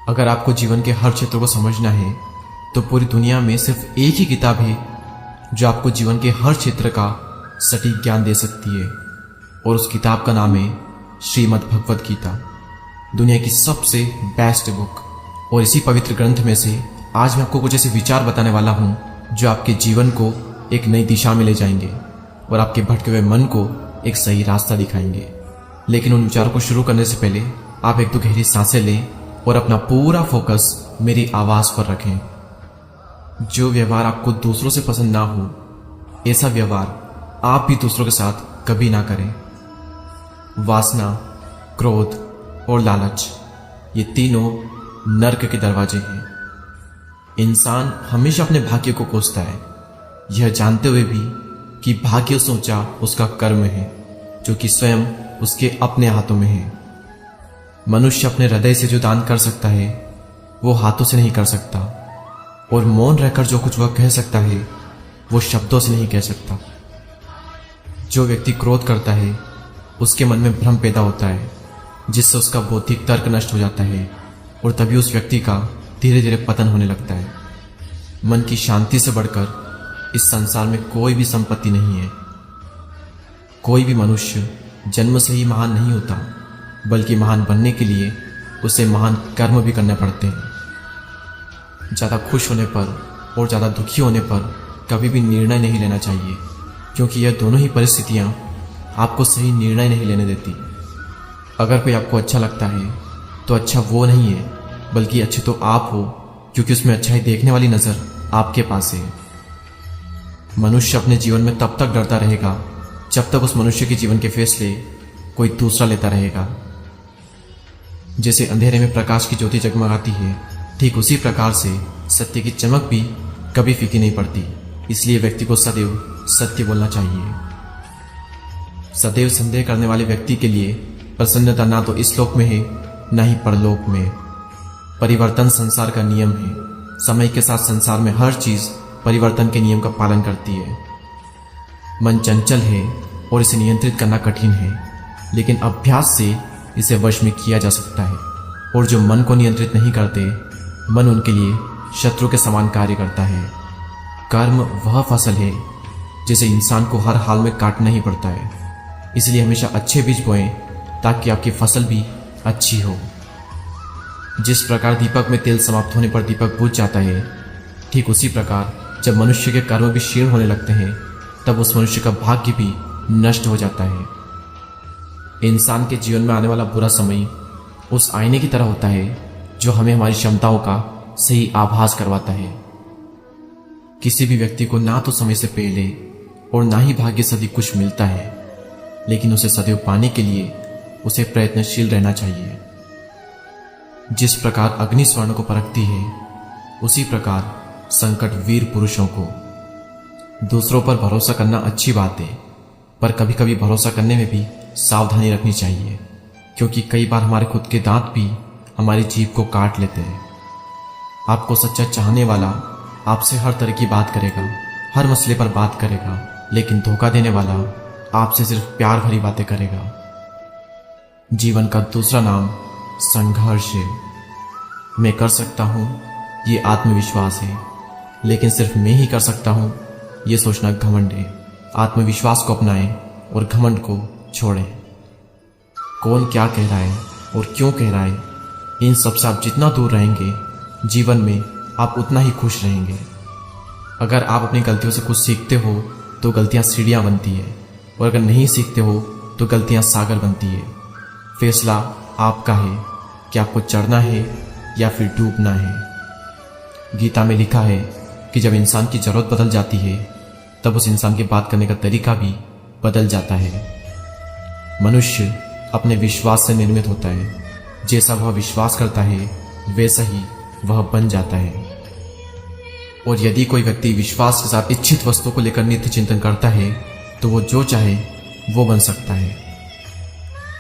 अगर आपको जीवन के हर क्षेत्र को समझना है तो पूरी दुनिया में सिर्फ एक ही किताब है जो आपको जीवन के हर क्षेत्र का सटीक ज्ञान दे सकती है, और उस किताब का नाम है श्रीमद् भगवत गीता, दुनिया की सबसे बेस्ट बुक। और इसी पवित्र ग्रंथ में से आज मैं आपको कुछ ऐसे विचार बताने वाला हूं जो आपके जीवन को एक नई दिशा में ले जाएंगे और आपके भटके हुए मन को एक सही रास्ता दिखाएंगे। लेकिन उन विचारों को शुरू करने से पहले आप एक दो गहरी सांसें लें और अपना पूरा फोकस मेरी आवाज पर रखें। जो व्यवहार आपको दूसरों से पसंद ना हो, ऐसा व्यवहार आप भी दूसरों के साथ कभी ना करें। वासना, क्रोध और लालच, ये तीनों नर्क के दरवाजे हैं। इंसान हमेशा अपने भाग्य को कोसता है, यह जानते हुए भी कि भाग्य से ऊंचा उसका कर्म है, जो कि स्वयं उसके अपने हाथों में है। मनुष्य अपने हृदय से जो दान कर सकता है वो हाथों से नहीं कर सकता, और मौन रहकर जो कुछ वह कह सकता है वो शब्दों से नहीं कह सकता। जो व्यक्ति क्रोध करता है उसके मन में भ्रम पैदा होता है, जिससे उसका बौद्धिक तर्क नष्ट हो जाता है, और तभी उस व्यक्ति का धीरे धीरे पतन होने लगता है। मन की शांति से बढ़कर इस संसार में कोई भी संपत्ति नहीं है। कोई भी मनुष्य जन्म से ही महान नहीं होता, बल्कि महान बनने के लिए उसे महान कर्म भी करने पड़ते हैं। ज़्यादा खुश होने पर और ज़्यादा दुखी होने पर कभी भी निर्णय नहीं लेना चाहिए, क्योंकि यह दोनों ही परिस्थितियाँ आपको सही निर्णय नहीं लेने देती। अगर कोई आपको अच्छा लगता है तो अच्छा वो नहीं है, बल्कि अच्छे तो आप हो, क्योंकि उसमें अच्छाई देखने वाली नज़र आपके पास है। मनुष्य अपने जीवन में तब तक डरता रहेगा जब तक उस मनुष्य के जीवन के फैसले कोई दूसरा लेता रहेगा। जैसे अंधेरे में प्रकाश की ज्योति जगमगाती है, ठीक उसी प्रकार से सत्य की चमक भी कभी फीकी नहीं पड़ती। इसलिए व्यक्ति को सदैव सत्य बोलना चाहिए। सदैव संदेह करने वाले व्यक्ति के लिए प्रसन्नता ना तो इस लोक में है ना ही परलोक में। परिवर्तन संसार का नियम है। समय के साथ संसार में हर चीज परिवर्तन के नियम का पालन करती है। मन चंचल है और इसे नियंत्रित करना कठिन है, लेकिन अभ्यास से इसे वश में किया जा सकता है। और जो मन को नियंत्रित नहीं करते, मन उनके लिए शत्रु के समान कार्य करता है। कर्म वह फसल है जिसे इंसान को हर हाल में काटना ही पड़ता है। इसलिए हमेशा अच्छे बीज बोएं ताकि आपकी फसल भी अच्छी हो। जिस प्रकार दीपक में तेल समाप्त होने पर दीपक बुझ जाता है, ठीक उसी प्रकार जब मनुष्य के कर्म भी क्षीण होने लगते हैं तब उस मनुष्य का भाग्य भी नष्ट हो जाता है। इंसान के जीवन में आने वाला बुरा समय उस आईने की तरह होता है जो हमें हमारी क्षमताओं का सही आभास करवाता है। किसी भी व्यक्ति को ना तो समय से पहले और ना ही भाग्य से अधिक कुछ मिलता है, लेकिन उसे सदैव पाने के लिए उसे प्रयत्नशील रहना चाहिए। जिस प्रकार अग्नि स्वर्ण को परखती है, उसी प्रकार संकट वीर पुरुषों को। दूसरों पर भरोसा करना अच्छी बात है, पर कभी कभी भरोसा करने में भी सावधानी रखनी चाहिए, क्योंकि कई बार हमारे खुद के दांत भी हमारी जीभ को काट लेते हैं। आपको सच्चा चाहने वाला आपसे हर तरह की बात करेगा, हर मसले पर बात करेगा, लेकिन धोखा देने वाला आपसे सिर्फ प्यार भरी बातें करेगा। जीवन का दूसरा नाम संघर्ष है। मैं कर सकता हूं ये आत्मविश्वास है, लेकिन सिर्फ मैं ही कर सकता हूं ये सोचना घमंड है। आत्मविश्वास को अपनाएं और घमंड को छोड़ें। कौन क्या कह रहा है और क्यों कह रहा है, इन सब से आप जितना दूर रहेंगे, जीवन में आप उतना ही खुश रहेंगे। अगर आप अपनी गलतियों से कुछ सीखते हो तो गलतियां सीढ़ियां बनती है, और अगर नहीं सीखते हो तो गलतियां सागर बनती है। फैसला आपका है कि आपको चढ़ना है या फिर डूबना है। गीता में लिखा है कि जब इंसान की जरूरत बदल जाती है तब उस इंसान के बात करने का तरीका भी बदल जाता है। मनुष्य अपने विश्वास से निर्मित होता है। जैसा वह विश्वास करता है वैसा ही वह बन जाता है। और यदि कोई व्यक्ति विश्वास के साथ इच्छित वस्तु को लेकर नित्य चिंतन करता है तो वो जो चाहे वो बन सकता है।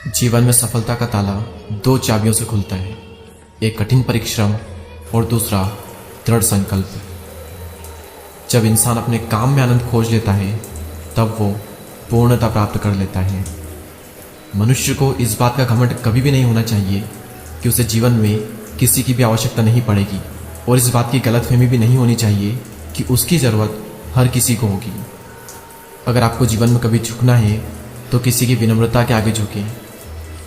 जीवन में सफलता का ताला दो चाबियों से खुलता है, एक कठिन परिश्रम और दूसरा दृढ़ संकल्प। जब इंसान अपने काम में आनंद खोज लेता है तब वो पूर्णता प्राप्त कर लेता है। मनुष्य को इस बात का घमंड कभी भी नहीं होना चाहिए कि उसे जीवन में किसी की भी आवश्यकता नहीं पड़ेगी और इस बात की गलतफहमी भी नहीं होनी चाहिए कि उसकी ज़रूरत हर किसी को होगी। अगर आपको जीवन में कभी झुकना है तो किसी की विनम्रता के आगे झुकें,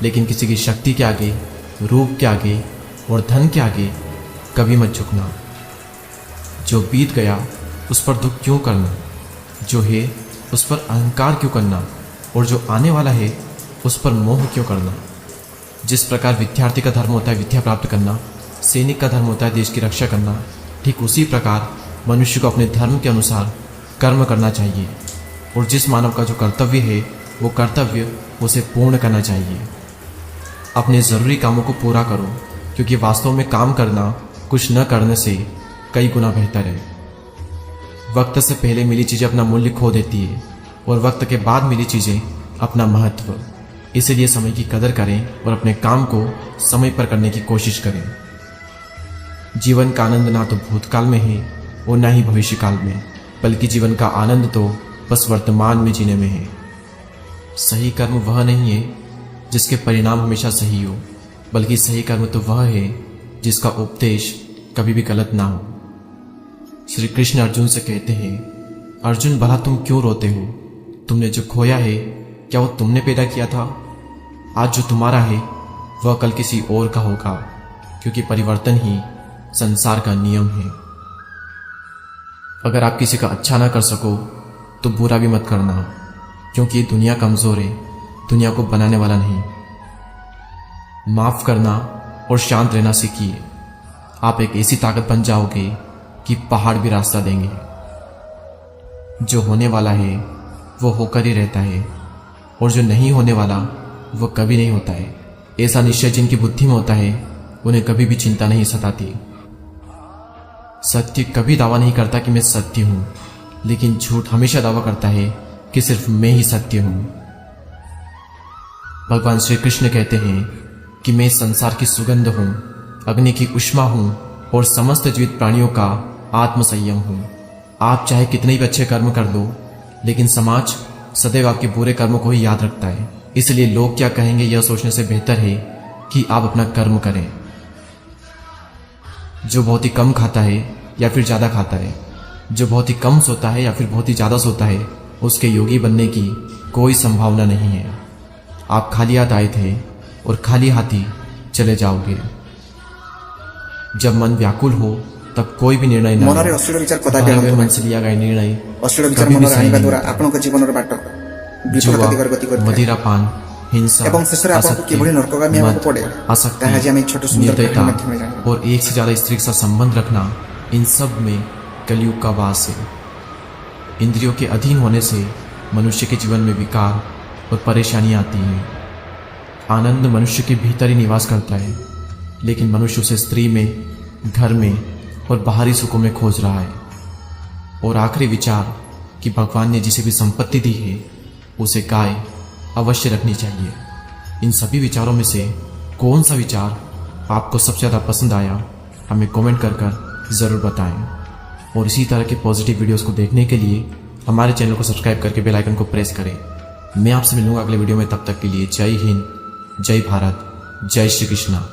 लेकिन किसी की शक्ति के आगे, रूप के आगे और धन के आगे कभी मत झुकना। जो बीत गया उस पर दुख क्यों करना, जो है उस पर अहंकार क्यों करना, और जो आने वाला है उस पर मोह क्यों करना। जिस प्रकार विद्यार्थी का धर्म होता है विद्या प्राप्त करना, सैनिक का धर्म होता है देश की रक्षा करना, ठीक उसी प्रकार मनुष्य को अपने धर्म के अनुसार कर्म करना चाहिए और जिस मानव का जो कर्तव्य है वो कर्तव्य उसे पूर्ण करना चाहिए। अपने ज़रूरी कामों को पूरा करो, क्योंकि वास्तव में काम करना कुछ न करने से कई गुना बेहतर है। वक्त से पहले मिली चीज़ें अपना मूल्य खो देती है और वक्त के बाद मिली चीज़ें अपना महत्व। इसीलिए समय की कदर करें और अपने काम को समय पर करने की कोशिश करें। जीवन का आनंद ना तो भूतकाल में है और ना ही भविष्यकाल में, बल्कि जीवन का आनंद तो बस वर्तमान में जीने में है। सही कर्म वह नहीं है जिसके परिणाम हमेशा सही हो, बल्कि सही कर्म तो वह है जिसका उपदेश कभी भी गलत ना हो। श्री कृष्ण अर्जुन से कहते हैं, अर्जुन भला तुम क्यों रोते हो? तुमने जो खोया है क्या वो तुमने पैदा किया था? आज जो तुम्हारा है वह कल किसी और का होगा, क्योंकि परिवर्तन ही संसार का नियम है। अगर आप किसी का अच्छा ना कर सको तो बुरा भी मत करना, क्योंकि ये दुनिया कमजोर है, दुनिया को बनाने वाला नहीं। माफ करना और शांत रहना सीखिए। आप एक ऐसी ताकत बन जाओगे कि पहाड़ भी रास्ता देंगे। जो होने वाला है वो होकर ही रहता है और जो नहीं होने वाला वो कभी नहीं होता है। ऐसा निश्चय जिनकी बुद्धि में होता है उन्हें कभी भी चिंता नहीं सताती। सत्य कभी दावा नहीं करता कि मैं सत्य हूं, लेकिन झूठ हमेशा दावा करता है कि सिर्फ मैं ही सत्य हूं। भगवान श्री कृष्ण कहते हैं कि मैं संसार की सुगंध हूं, अग्नि की उष्मा हूं और समस्त जीवित प्राणियों का आत्म संयम हूं। आप चाहे कितने भी अच्छे कर्म कर दो, लेकिन समाज सदैव आपके बुरे कर्मों को ही याद रखता है। इसलिए लोग क्या कहेंगे यह सोचने से बेहतर है कि आप अपना कर्म करें। जो बहुत ही कम खाता है या फिर ज्यादा खाता है, जो बहुत ही कम सोता है या फिर बहुत ही ज्यादा सोता है, उसके योगी बनने की कोई संभावना नहीं है। आप खाली हाथ आए थे और खाली हाथ ही चले जाओगे। जब मन व्याकुल हो तब कोई भी निर्णय न मनरे अश्लील विचार कदापि मन से लिया गया निर्णय अश्लील विचार मनरे आनिबा द्वारा आपनक जीवनर बाट विफलता दिगरे गति करता है। मदिरापान, हिंसा, एवं शेषरे आपनको किभଳି नरकगामी हेबाक पड़े ताहा जे हम छोट सुंदर कहानी माध्यम जाने और एक से ज्यादा स्त्री के साथ संबंध रखना, इन सब में कलयुग का वास है। इंद्रियों के अधीन होने से मनुष्य के जीवन में विकार और परेशानियां आती हैं। आनंद मनुष्य के भीतर ही निवास करता है, लेकिन मनुष्य उसे स्त्री में, घर में और बाहरी सुखों में खोज रहा है। और आखिरी विचार कि भगवान ने जिसे भी संपत्ति दी है उसे गाय अवश्य रखनी चाहिए। इन सभी विचारों में से कौन सा विचार आपको सबसे ज़्यादा पसंद आया हमें कमेंट कर ज़रूर बताएं। और इसी तरह के पॉजिटिव वीडियोस को देखने के लिए हमारे चैनल को सब्सक्राइब करके बेल आइकन को प्रेस करें। मैं आपसे मिलूंगा अगले वीडियो में, तब तक के लिए जय हिंद, जय भारत, जय श्री कृष्णा।